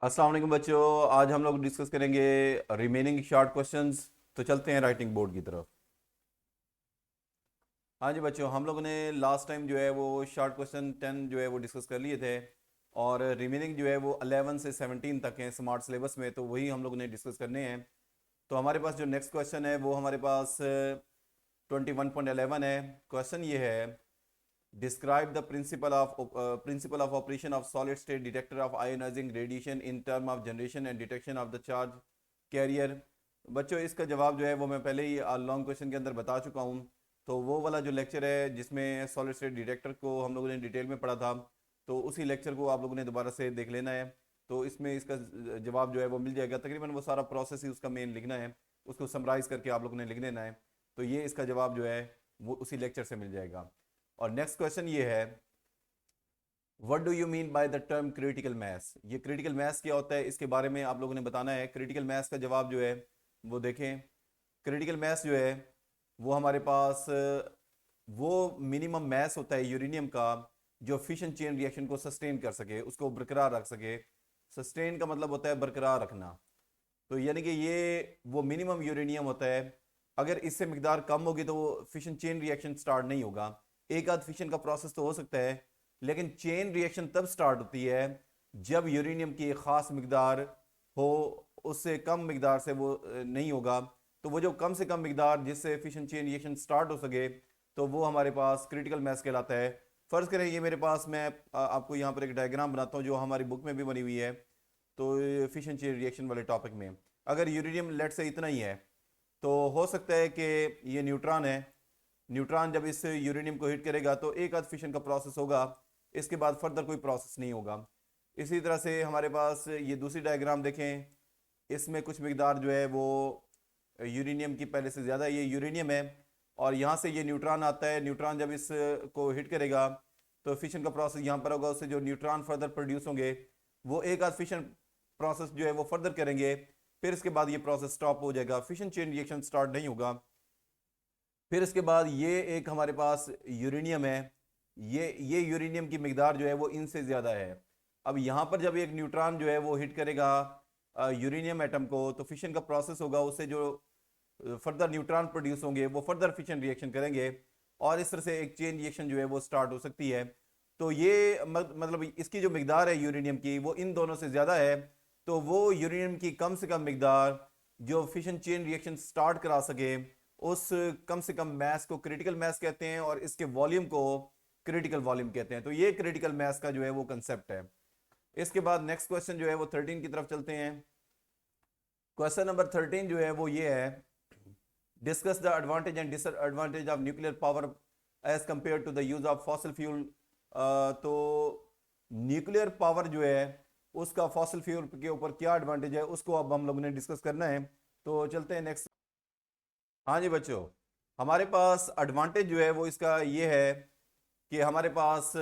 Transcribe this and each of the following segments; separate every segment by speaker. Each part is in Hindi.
Speaker 1: अस्सलाम वालेकुम बच्चों। आज हम लोग डिस्कस करेंगे रिमेनिंग शॉर्ट क्वेश्चंस। तो चलते हैं राइटिंग बोर्ड की तरफ। हाँ जी बच्चों, हम लोगों ने लास्ट टाइम जो है वो शॉर्ट क्वेश्चन 10 जो है वो डिस्कस कर लिए थे। और रिमेनिंग जो है वो 11 से 17 तक है स्मार्ट सिलेबस में, तो वही हम लोगों ने डिस्कस करने हैं। तो हमारे पास जो नेक्स्ट क्वेश्चन है वो हमारे पास 21.11 है। क्वेश्चन ये है, describe the principle of operation of solid state detector of ionizing radiation in term of generation and detection of the charge carrier. बच्चों इसका जवाब जो है वो मैं पहले ही लॉन्ग क्वेश्चन के अंदर बता चुका हूँ। तो वो वाला जो लेक्चर है जिसमें सॉलिड स्टेट डिटेक्टर को हम लोगों ने डिटेल में पढ़ा था, तो उसी लेक्चर को आप लोगों ने दोबारा से देख लेना है। तो इसमें इसका जवाब जो है वो मिल जाएगा। तकरीबन वो सारा प्रोसेस ही उसका मेन लिखना है, उसको समराइज करके आप लोगों ने लिख देना है। तो ये इसका जवाब जो है वो उसी लेक्चर से मिल जाएगा। और नेक्स्ट क्वेश्चन ये है, what do you mean by the term critical mass. ये क्रिटिकल मास क्या होता है, इसके बारे में आप लोगों ने बताना है। क्रिटिकल मास का जवाब जो है वो देखें। क्रिटिकल मास जो है वो हमारे पास वो मिनिमम मास होता है यूरेनियम का जो फिशन चेन रिएक्शन को सस्टेन कर सके, उसको बरकरार रख सके। सस्टेन का मतलब होता है बरकरार रखना। तो यानी कि ये वो मिनिमम यूरेनियम होता है। अगर इससे मिकदार कम होगी तो वो फिशन चेन रिएक्शन स्टार्ट नहीं होगा। एक आध फिशन का प्रोसेस तो हो सकता है, लेकिन चेन रिएक्शन तब स्टार्ट होती है जब यूरेनियम की एक ख़ास मिकदार हो। उससे कम मिकदार से वो नहीं होगा। तो वो जो कम से कम मिकदार जिससे फिशन चेन रिएक्शन स्टार्ट हो सके, तो वो हमारे पास क्रिटिकल मास कहलाता है। फ़र्ज़ करें ये मेरे पास, मैं आपको यहाँ पर एक डायग्राम बनाता हूँ जो हमारी बुक में भी बनी हुई है। तो फिशन चेन रिएक्शन वाले टॉपिक में अगर यूरेनियम लेट से इतना ही है, तो हो सकता है कि ये न्यूट्रॉन है। न्यूट्रॉन जब इस यूरेनियम को हिट करेगा तो एक आध फिशन का प्रोसेस होगा, इसके बाद फर्दर कोई प्रोसेस नहीं होगा। इसी तरह से हमारे पास ये दूसरी डायग्राम देखें। इसमें कुछ मिकदार जो है वो यूरेनियम की पहले से ज़्यादा, ये यूरेनियम है। और यहाँ से ये न्यूट्रॉन आता है। न्यूट्रॉन जब इस को हिट करेगा तो फिशन का प्रोसेस यहाँ पर होगा, उससे जो न्यूट्रॉन फर्दर प्रोड्यूस होंगे वो एक आध फिशन प्रोसेस जो है वो फर्दर करेंगे। फिर इसके बाद ये प्रोसेस स्टॉप हो जाएगा, फिशन चेन रिएक्शन स्टार्ट नहीं होगा। फिर इसके बाद ये एक हमारे पास यूरेनियम है। ये यूरेनियम की मिकदार जो है वो इनसे ज़्यादा है। अब यहाँ पर जब एक न्यूट्रॉन जो है वो हिट करेगा यूरेनियम एटम को, तो फिशन का प्रोसेस होगा, उससे जो फर्दर न्यूट्रॉन प्रोड्यूस होंगे वो फर्दर फिशन रिएक्शन करेंगे। और इस तरह से एक चेन रिएक्शन जो है वो स्टार्ट हो सकती है। तो ये मतलब इसकी जो मिकदार है यूरेनियम की वो इन दोनों से ज़्यादा है। तो वो यूरेनियम की कम से कम मिकदार जो फिशन चेन रिएक्शन स्टार्ट करा सके, उस कम से कम मैस को क्रिटिकल मैस कहते हैं, और इसके वॉल्यूम को क्रिटिकल वॉल्यूम कहते हैं। तो ये क्रिटिकल मैस का जो है वो कंसेप्ट है। इसके बाद नेक्स्ट क्वेश्चन जो है वो 13 की तरफ चलते हैं। क्वेश्चन नंबर 13 जो है वो ये है, discuss the advantage and disadvantage of nuclear power as compare to the use of fossil fuel. तो न्यूक्लियर पावर जो है उसका फॉसिल फ्यूल के ऊपर क्या एडवांटेज है, उसको अब हम लोगों ने डिस्कस करना है। तो चलते हैं नेक्स्ट। हाँ जी बच्चों, हमारे पास एडवांटेज जो है वो इसका ये है कि हमारे पास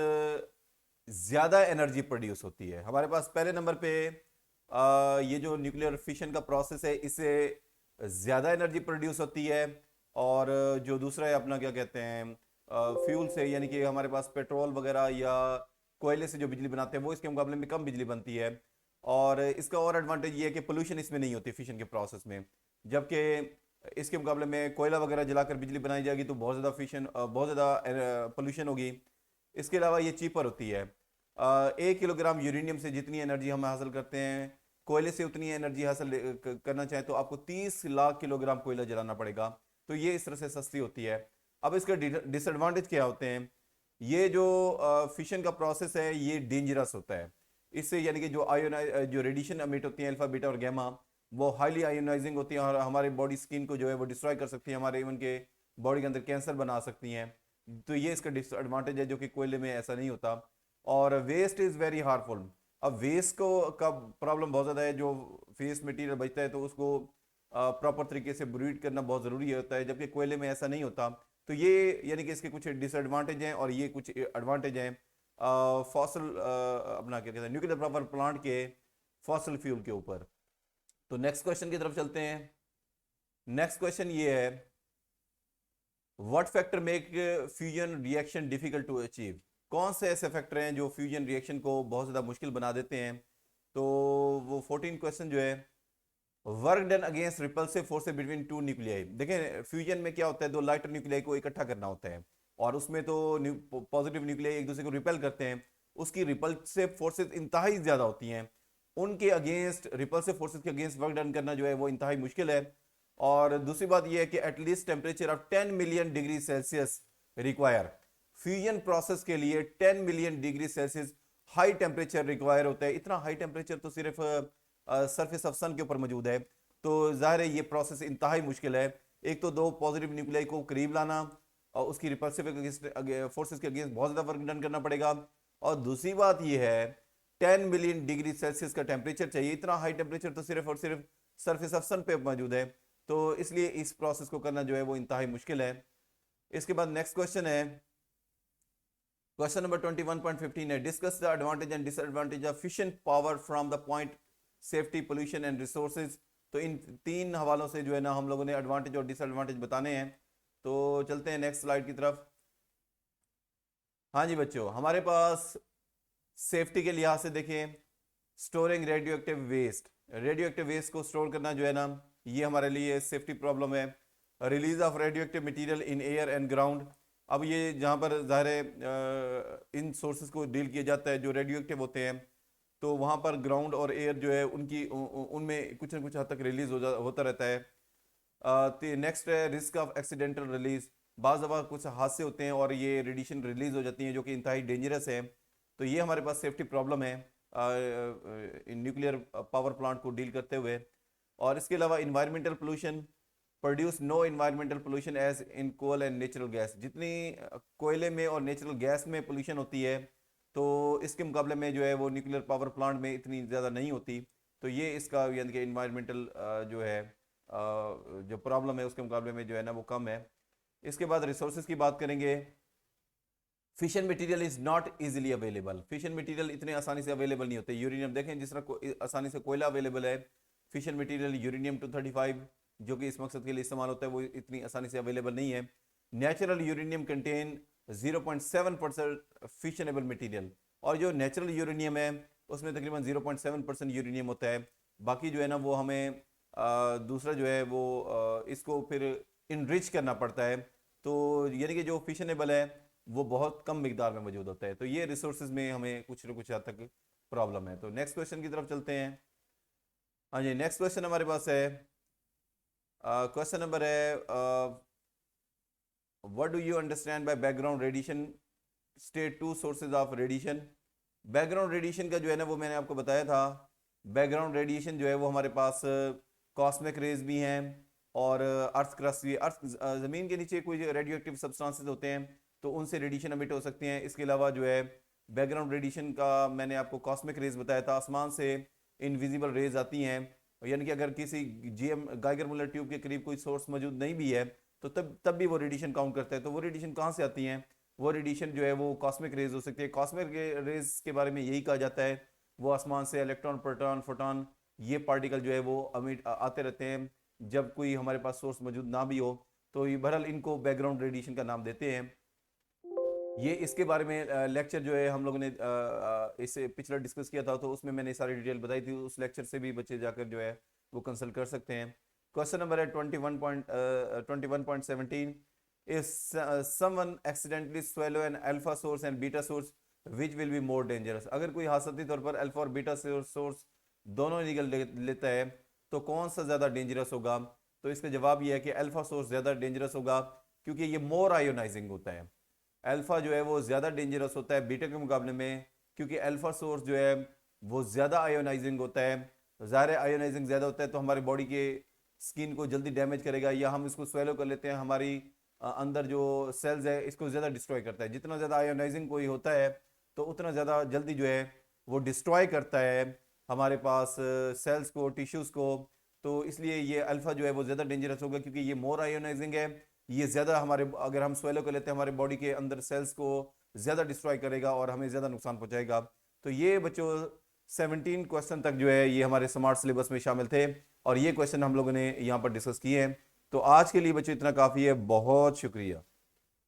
Speaker 1: ज़्यादा एनर्जी प्रोड्यूस होती है। हमारे पास पहले नंबर पे ये जो न्यूक्लियर फिशन का प्रोसेस है, इससे ज़्यादा एनर्जी प्रोड्यूस होती है। और जो दूसरा है अपना क्या कहते हैं, फ्यूल से, यानी कि हमारे पास पेट्रोल वगैरह या कोयले से जो बिजली बनाते हैं वो इसके मुकाबले में कम बिजली बनती है। और इसका और एडवांटेज ये है कि पोल्यूशन इसमें नहीं होती फिशन के प्रोसेस में। जबकि इसके मुकाबले में कोयला वगैरह जलाकर बिजली बनाई जाएगी तो बहुत ज़्यादा फिशन, बहुत ज़्यादा पोल्यूशन होगी। इसके अलावा ये चीपर होती है। 1 किलोग्राम यूरेनियम से जितनी एनर्जी हम हासिल करते हैं, कोयले से उतनी एनर्जी हासिल करना चाहें तो आपको 30 लाख किलोग्राम कोयला जलाना पड़ेगा। तो ये इस तरह से सस्ती होती है। अब इसके डिसएडवांटेज क्या होते हैं, ये जो फिशन का प्रोसेस है ये डेंजरस होता है। इससे यानी कि जो रेडिएशन अमिट होती है अल्फा बीटा और गैमा, वो हाईली आयोनाइजिंग होती हैं और हमारे बॉडी स्किन को जो है वो डिस्ट्रॉय कर सकती है, हमारे इवन के बॉडी के अंदर कैंसर बना सकती हैं। तो ये इसका डिसएडवांटेज है जो कि कोयले में ऐसा नहीं होता। और वेस्ट इज़ वेरी हार्मफुल। अब वेस्ट को का प्रॉब्लम बहुत ज़्यादा है। जो वेस्ट मटेरियल बचता है तो उसको प्रॉपर तरीके से ब्रीड करना बहुत ज़रूरी होता है, जबकि कोयले में ऐसा नहीं होता। तो ये यानी कि इसके कुछ डिसएडवांटेज हैं और ये कुछ एडवांटेज हैं फॉसल अपना क्या कहते हैं न्यूक्लियर पावर प्लांट के फॉसल फ्यूल के ऊपर। तो नेक्स्ट क्वेश्चन की तरफ चलते हैं। नेक्स्ट क्वेश्चन ये है, what factor make fusion reaction difficult to achieve. कौन से ऐसे फैक्टर हैं जो फ्यूजन रिएक्शन को बहुत ज़्यादा मुश्किल बना देते हैं। तो वो 14 क्वेश्चन जो है, work done against repulsive forces between two nuclei. देखें फ्यूजन में क्या होता है, दो लाइटर न्यूक्लियाई को इकट्ठा करना होता है और उसमें तो पॉजिटिव न्यूक्लियाई एक दूसरे को रिपेल करते हैं, उसकी रिपल्सिव फोर्सेस इंतहाई ज्यादा होती हैं, उनके अगेंस्ट रिपल्सिव फोर्सेस के अगेंस्ट वर्क डन करना जो है वो इंतहाई मुश्किल है। और दूसरी बात यह है कि at least temperature of 10 million degree Celsius require, fusion process के लिए 10 million degree Celsius high temperature require होता है। इतना हाई टेम्परेचर तो सिर्फ सरफेस ऑफ सन के ऊपर मौजूद है, तो जाहिर है ये प्रोसेस इंतहाई मुश्किल है। एक तो दो पॉजिटिव न्यूक्लियाई को करीब लाना और उसकी रिपल्सिव फोर्सेस के अगेंस्ट बहुत ज्यादा वर्क डन करना पड़ेगा, और दूसरी बात यह है 10 मिलियन डिग्री सेल्सियस का टेम्परेचर चाहिए। इतना हाई टेम्परेचर तो सिर्फ और सिर्फ सरफेस ऑफ सन पे मौजूद है, तो इसलिए इस प्रोसेस को करना जो है वो इंतहाई मुश्किल है। इसके बाद नेक्स्ट क्वेश्चन है, क्वेश्चन नंबर 21.15 है, discuss the advantage and disadvantage of fission power from the point safety, pollution and resources. तो इन तीन हवालों से जो है ना हम लोगों ने एडवांटेज और डिसएडवांटेज बताने हैं। तो चलते हैं नेक्स्ट स्लाइड की तरफ। हाँ जी बच्चों, हमारे पास सेफ्टी के लिहाज से देखें, storing radioactive waste, radioactive waste को स्टोर करना जो है ना ये हमारे लिए सेफ्टी प्रॉब्लम है। Release of radioactive material in air and ground, अब ये जहाँ पर ज़ाहिर है इन सोर्सेज को डील किया जाता है जो रेडियो एक्टिव होते हैं, तो वहाँ पर ग्राउंड और एयर जो है उनकी उनमें कुछ ना कुछ हद तक रिलीज होता रहता है। नेक्स्ट है रिस्क ऑफ एक्सीडेंटल रिलीज, बाज़ दफ़ा कुछ हादसे होते हैं और ये रेडिएशन रिलीज हो जाती हैं जो कि इंतहाई डेंजरस है, तो ये हमारे पास सेफ्टी प्रॉब्लम है न्यूक्लियर पावर प्लांट को डील करते हुए। और इसके अलावा environmental pollution, produce no environmental pollution as in coal and natural gas, जितनी कोयले में और नेचुरल गैस में पोल्यूशन होती है तो इसके मुकाबले में जो है वो न्यूक्लियर पावर प्लांट में इतनी ज़्यादा नहीं होती, तो ये इसका यानी कि इन्वायरमेंटल जो है जो प्रॉब्लम है उसके मुकाबले में जो है ना वो कम है। इसके बाद रिसोर्सेज की बात करेंगे, fission material is not easily available, fission material इतने आसानी से अवेलेबल नहीं होते। यूरेनियम देखें जिस तरह आसानी से कोयला अवेलेबल है, फिशन मटेरियल यूरेनियम 235 जो कि इस मकसद के लिए इस्तेमाल होता है वो इतनी आसानी से अवेलेबल नहीं है। Natural uranium contain 0.7% fissionable material, और जो नेचुरल यूरेनियम है उसमें तकरीबन 0.7% यूरेनियम होता है, बाकी जो है ना वो हमें दूसरा जो है वो इसको फिर इनरिच करना पड़ता है, तो यानी कि जो फिशनेबल है वो बहुत कम मिकदार में मौजूद होता है, तो ये रिसोर्सेज में हमें कुछ न कुछ हद तक प्रॉब्लम है। तो नेक्स्ट क्वेश्चन की तरफ चलते हैं। हाँ जी, नेक्स्ट क्वेश्चन हमारे पास है, क्वेश्चन नंबर है what do you understand by background radiation, state two sources of radiation. Background radiation का जो है ना वो मैंने आपको बताया था, बैकग्राउंड रेडिएशन जो है वो हमारे पास कॉस्मिक रेज भी हैं और अर्थ क्रस्ट भी, अर्थ ज़मीन के नीचे कोई रेडियो एक्टिव सब्सटेंसेस होते हैं तो उनसे रेडिएशन एमिट हो सकते हैं। इसके अलावा जो है बैकग्राउंड रेडिएशन का मैंने आपको कॉस्मिक रेज बताया था, आसमान से इनविजिबल रेज आती हैं, यानी कि अगर किसी जीएम गाइगर मुलर ट्यूब के करीब कोई सोर्स मौजूद नहीं भी है तो तब भी वो रेडिएशन काउंट करता है। तो वो रेडिएशन कहाँ से आती हैं, वो रेडिएशन जो है वो कॉस्मिक रेज हो सकती है। कॉस्मिक रेज के बारे में यही कहा जाता है वो आसमान से इलेक्ट्रॉन, प्रोटॉन, फोटॉन ये पार्टिकल जो है वो अमिट आते रहते हैं जब कोई हमारे पास सोर्स मौजूद ना भी हो, तो ये बहरहाल इनको बैकग्राउंड रेडिएशन का नाम देते हैं। ये इसके बारे में लेक्चर जो है हम लोगों ने इससे पिछला डिस्कस किया था, तो उसमें मैंने सारी डिटेल बताई थी, उस लेक्चर से भी बच्चे जाकर जो है वो कंसल्ट कर सकते हैं। क्वेश्चन नंबर है 21.17, if someone accidentally swallow an alpha source and beta source which will be more dangerous, अगर कोई हादसाती तौर पर अल्फा और बीटा सोर्स दोनों निकल लेता है तो कौन सा ज़्यादा डेंजरस होगा। तो इसका जवाब यह है कि अल्फा सोर्स ज़्यादा डेंजरस होगा क्योंकि ये मोर आयोनाइजिंग होता है। अल्फा जो है वो ज़्यादा डेंजरस होता है बीटा के मुकाबले में, क्योंकि अल्फा सोर्स जो है वो ज़्यादा आयोनाइजिंग होता है। ज़ाहिर है आयोनाइजिंग ज़्यादा होता है तो हमारी बॉडी के स्किन को जल्दी डैमेज करेगा, या हम इसको स्वेलो कर लेते हैं, हमारी अंदर जो सेल्स है इसको ज़्यादा डिस्ट्रॉय करता है। जितना ज़्यादा आयोनाइजिंग कोई होता है तो उतना ज़्यादा जल्दी जो है वो डिस्ट्रॉय करता है हमारे पास सेल्स को, टिश्यूज़ को, तो इसलिए ये अल्फा जो है वो ज़्यादा डेंजरस होगा क्योंकि ये मोर आयोनाइजिंग है। ये ज़्यादा हमारे, अगर हम स्वेलो कर लेते हैं हमारे बॉडी के अंदर सेल्स को ज़्यादा डिस्ट्रॉय करेगा और हमें ज़्यादा नुकसान पहुंचाएगा। तो ये बच्चों 17 क्वेश्चन तक जो है ये हमारे स्मार्ट सिलेबस में शामिल थे और ये क्वेश्चन हम लोगों ने यहाँ पर डिस्कस किए हैं। तो आज के लिए बच्चों इतना काफ़ी है, बहुत शुक्रिया।